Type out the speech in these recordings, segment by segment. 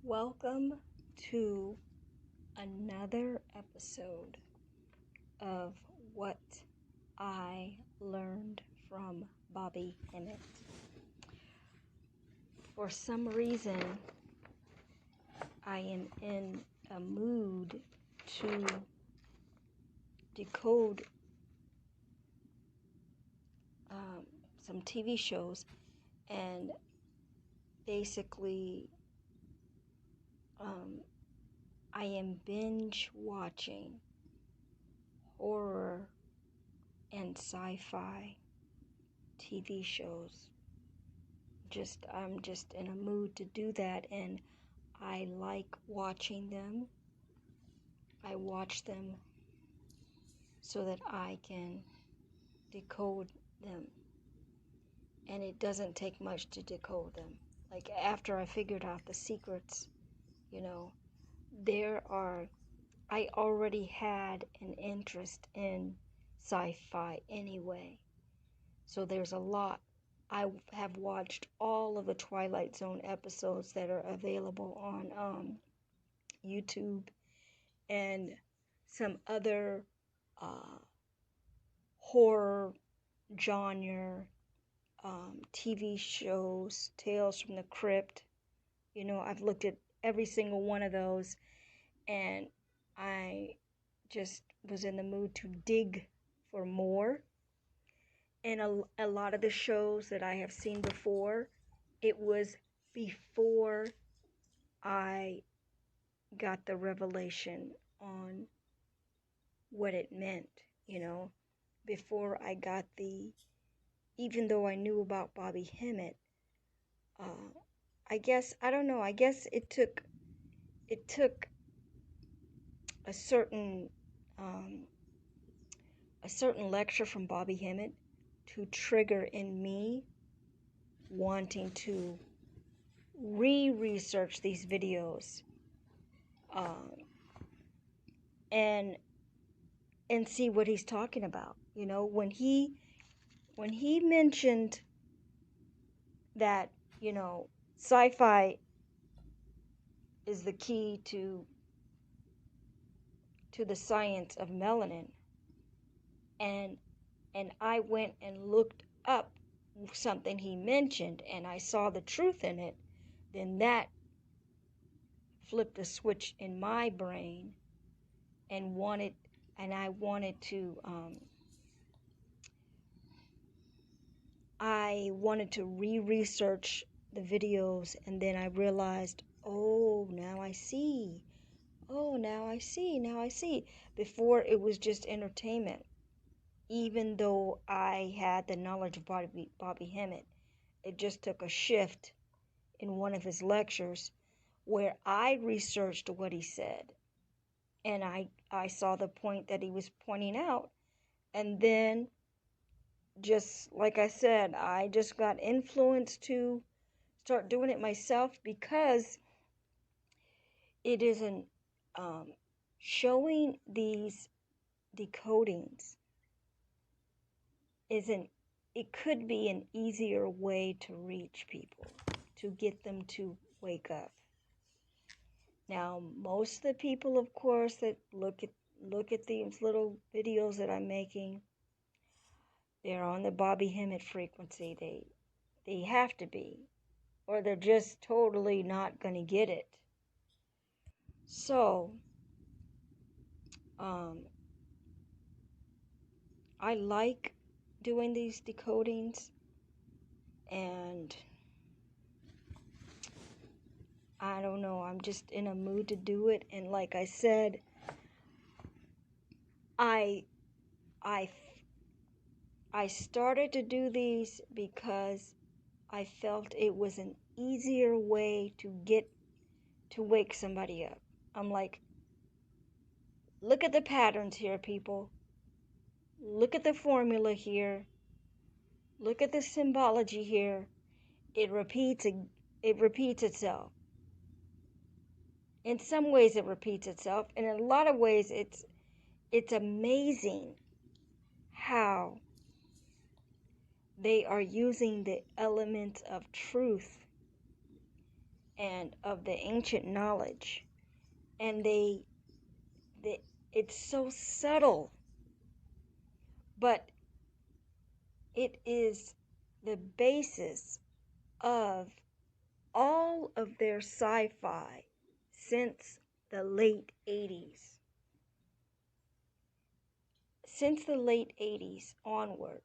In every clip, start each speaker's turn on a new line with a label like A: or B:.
A: Welcome to another episode of What I Learned from Bobby Hemmit. For some reason, I am in a mood to decode some TV shows, and basically I am binge watching horror and sci-fi TV shows. I'm just in a mood to do that, and I like watching them. I watch them so that I can decode them, and it doesn't take much to decode them. Like, after I figured out the secrets, I already had an interest in sci-fi anyway, so there's a lot. I have watched all of the Twilight Zone episodes that are available on YouTube, and some other horror genre TV shows, Tales from the Crypt. I've looked at every single one of those, and I just was in the mood to dig for more. And a lot of the shows that I have seen before, it was before I got the revelation on what it meant, before I got even though I knew about Bobby Hemmit, I guess it took a certain lecture from Bobby Hemmit to trigger in me wanting to research these videos, and see what he's talking about. When he mentioned that, sci-fi is the key to the science of melanin, and I went and looked up something he mentioned, and I saw the truth in it, then that flipped a switch in my brain, and I wanted to research the videos, and then I realized, now I see. Now I see. Before, it was just entertainment. Even though I had the knowledge of Bobby Hemmit, it just took a shift in one of his lectures where I researched what he said, and I saw the point that he was pointing out, and then, just like I said, I just got influenced to start doing it myself, because it isn't showing these decodings it could be an easier way to reach people, to get them to wake up. Now, most of the people, of course, that look at these little videos that I'm making, they're on the Bobby Hemmit frequency. They have to be, or they're just totally not going to get it. So, I like doing these decodings, and I don't know, I'm just in a mood to do it. And like I said, I started to do these because I felt it was an easier way to wake somebody up. I'm like, look at the patterns here, people. Look at the formula here. Look at the symbology here. It repeats itself. In some ways it repeats itself, and in a lot of ways it's amazing how they are using the elements of truth and of the ancient knowledge. And it's so subtle, but it is the basis of all of their sci-fi since the late 80s. Since the late 80s onward,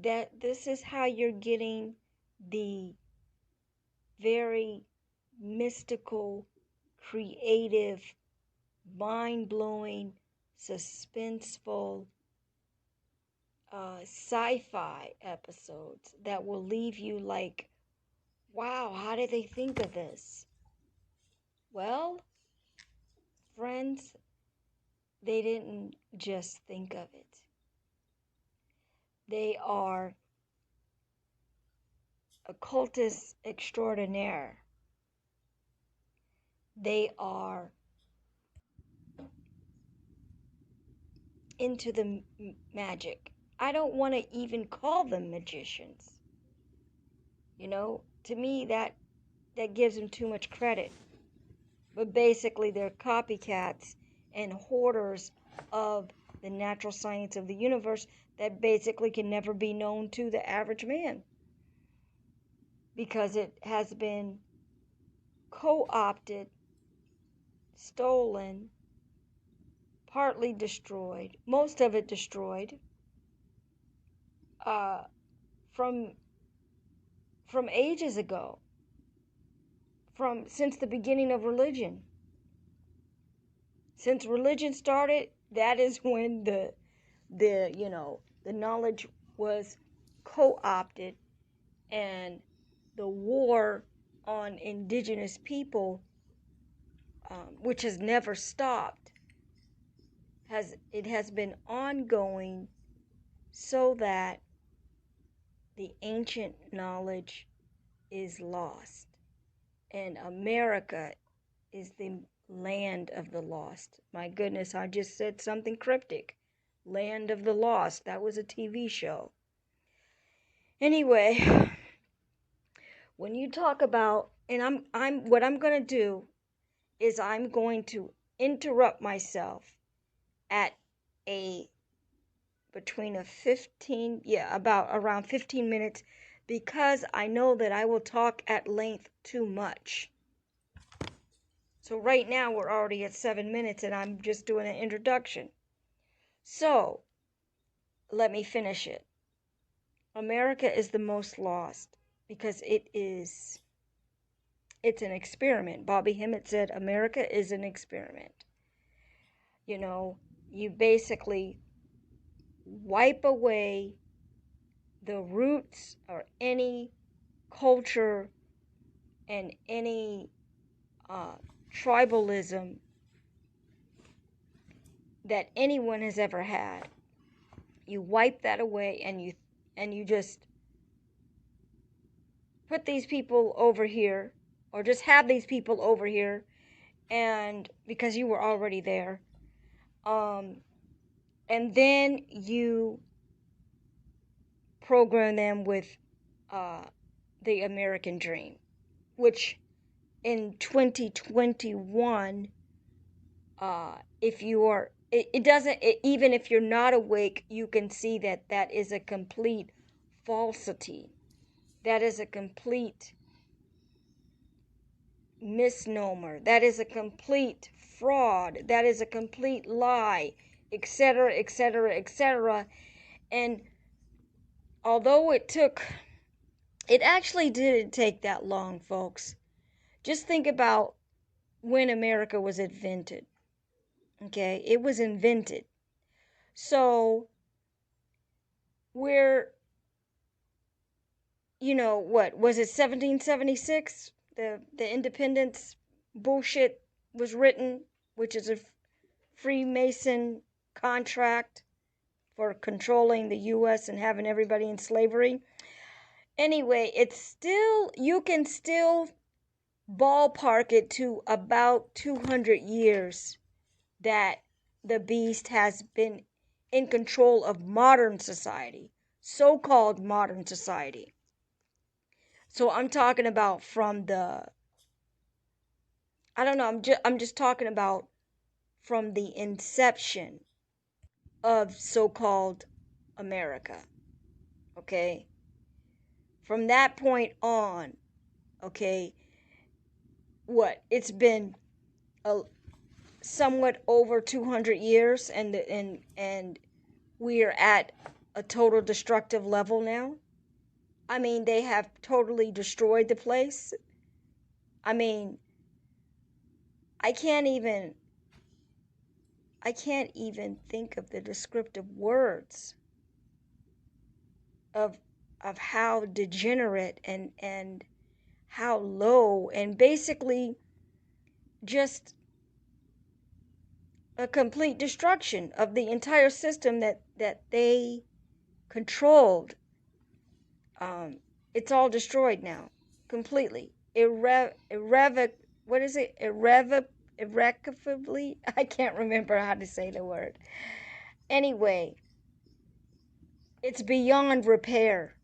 A: that this is how you're getting the very mystical, creative, mind-blowing, suspenseful sci-fi episodes that will leave you like, wow, how did they think of this? Well, friends, they didn't just think of it. They are occultists extraordinaire. They are into the magic. I don't want to even call them magicians. You know, to me that gives them too much credit. But basically they're copycats and hoarders of the natural science of the universe that basically can never be known to the average man, because it has been co-opted, stolen, partly destroyed, most of it destroyed, uh, from ages ago, from since the beginning of religion. Since religion started, that is when the knowledge was co-opted, and the war on indigenous people, which has never stopped, has been ongoing, so that the ancient knowledge is lost, and America is the land of the lost. My goodness, I just said something cryptic. Land of the Lost. That was a TV show. Anyway, when you talk about, and I'm what I'm going to do is I'm going to interrupt myself at a between a 15, about around 15 minutes, because I know that I will talk at length too much. So right now we're already at 7 minutes and I'm just doing an introduction. So let me finish it. America is the most lost because it's an experiment. Bobby Hemmit said America is an experiment. You know, you basically wipe away the roots or any culture and any tribalism that anyone has ever had. You wipe that away, and you just put these people over here, or just have these people over here, and because you were already there, and then you program them with the American dream, which in 2021, if you are, it doesn't, even if you're not awake, you can see that that is a complete falsity. That is a complete misnomer. That is a complete fraud. That is a complete lie, etc., etc., etc. And although it actually didn't take that long, folks. Just think about when America was invented. Okay, it was invented. So we're, what was it, 1776? The independence bullshit was written, which is a Freemason contract for controlling the U.S. and having everybody in slavery. Anyway, it's still, you can still ballpark it to about 200 years that the beast has been in control of modern society, so-called modern society. So I'm talking about from the I don't know, I'm just talking about from the inception of so-called America, okay? From that point on, okay, it's been a somewhat over 200 years, and we are at a total destructive level now. I mean, they have totally destroyed the place. I mean, I can't even I can't even think of the descriptive words of how degenerate and how low, and basically just a complete destruction of the entire system that they controlled. um it's all destroyed now, completely. What is it? Irrevocably. I can't remember how to say the word. Anyway, it's beyond repair.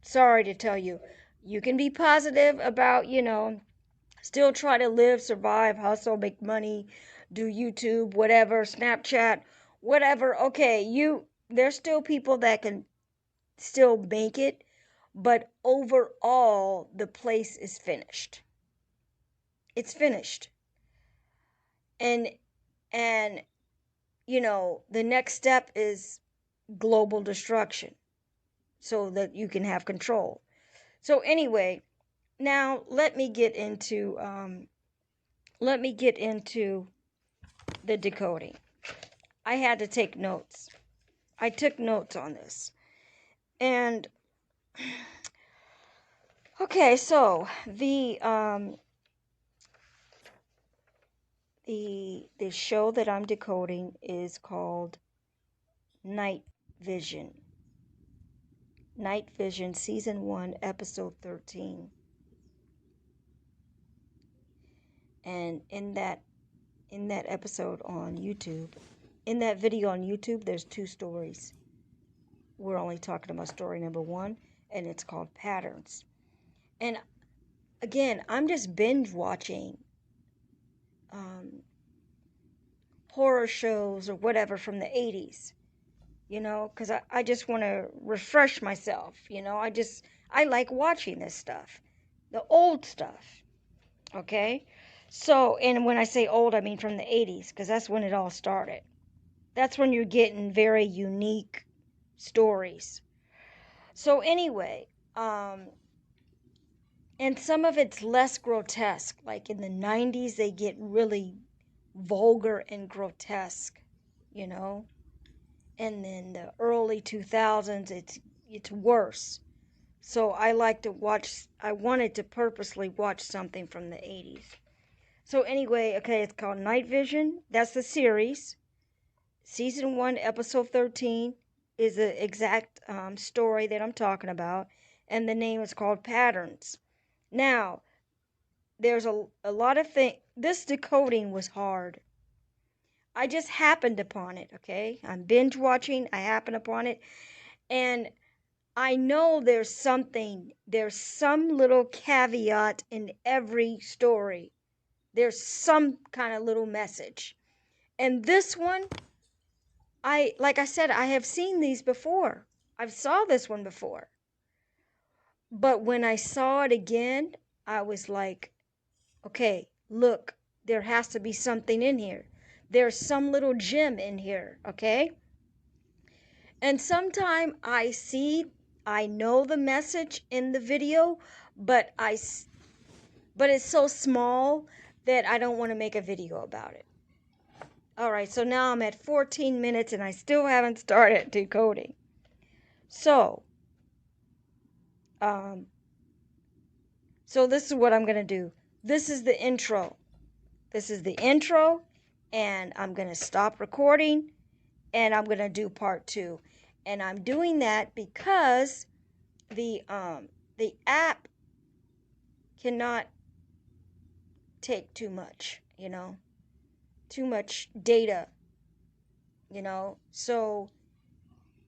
A: Sorry to tell you. You can be positive about, still try to live, survive, hustle, make money, do YouTube, whatever, Snapchat, whatever. Okay, there's still people that can still make it, but overall the place is finished. It's finished. And and the next step is global destruction so that you can have control. So anyway, now let me get into the decoding. I had to take notes. I took notes on this. And okay, so the show that I'm decoding is called Night Vision. Night Vision season 1 episode 13. And in that episode on YouTube, in that video on YouTube, there's 2 stories. We're only talking about story number 1, and it's called Patterns. And again, I'm just binge watching horror shows or whatever from the 80s, because I just want to refresh myself. I like watching this stuff, the old stuff, okay? So, and when I say old, I mean from the 80s, because that's when it all started. That's when you're getting very unique stories. So anyway, and some of it's less grotesque. Like in the 90s, they get really vulgar and grotesque, you know? And then the early 2000s, it's worse. So I wanted to purposely watch something from the 80s. So anyway, okay, it's called Night Vision. That's the series. Season 1, episode 13 is the exact story that I'm talking about. And the name is called Patterns. Now, there's a lot of things. This decoding was hard. I just happened upon it, okay? I'm binge watching. I happened upon it. And I know there's some little caveat in every story. There's some kind of little message. And this one, like I said, I have seen these before. I've saw this one before. But when I saw it again, I was like, okay, look, there has to be something in here. There's some little gem in here, okay? And sometime I know the message in the video, but it's so small that I don't want to make a video about it. All right, so now I'm at 14 minutes and I still haven't started decoding. So this is what I'm going to do. This is the intro. And I'm going to stop recording and I'm going to do part 2. And I'm doing that because the app cannot take too much, too much data, so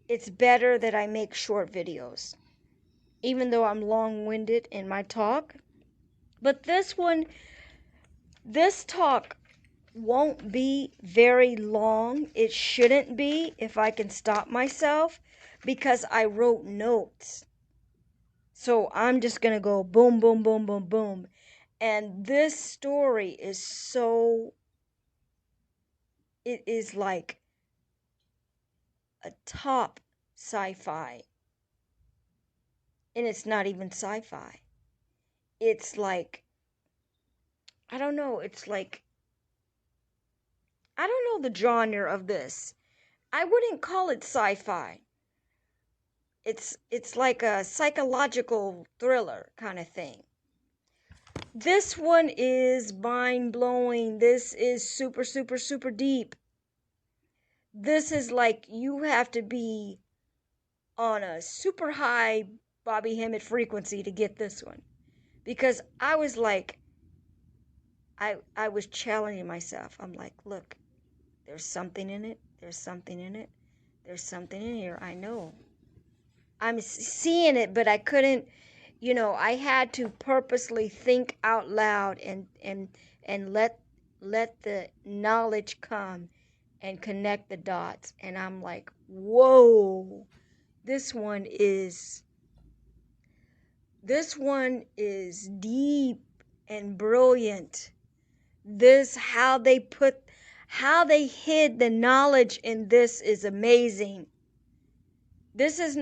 A: it's better that I make short videos, even though I'm long-winded in my talk. But this one, This talk won't be very long. It shouldn't be if I can stop myself because I wrote notes. So I'm just going to go boom, boom, boom, boom, boom. And this story is it is like a top sci-fi. And it's not even sci-fi. It's like, I don't know, it's like, I don't know the genre of this. I wouldn't call it sci-fi. It's like a psychological thriller kind of thing. This one is mind-blowing. This is super, super, super deep. This is like you have to be on a super high Bobby Hemmit frequency to get this one. Because I was like, I was challenging myself. I'm like, look, there's something in it. There's something in it. There's something in here. I know. I'm seeing it, but I couldn't, I had to purposely think out loud and let the knowledge come and connect the dots. And I'm like, whoa, this one is deep and brilliant. How they hid the knowledge in this is amazing. This is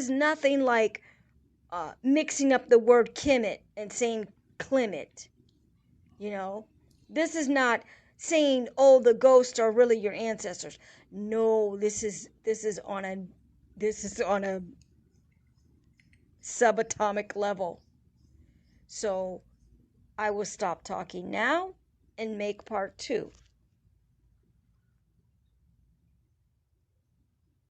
A: nothing like mixing up the word Kemet and saying Clement. This is not saying, oh, the ghosts are really your ancestors. No, this is on a subatomic level. So I will stop talking now and make part 2.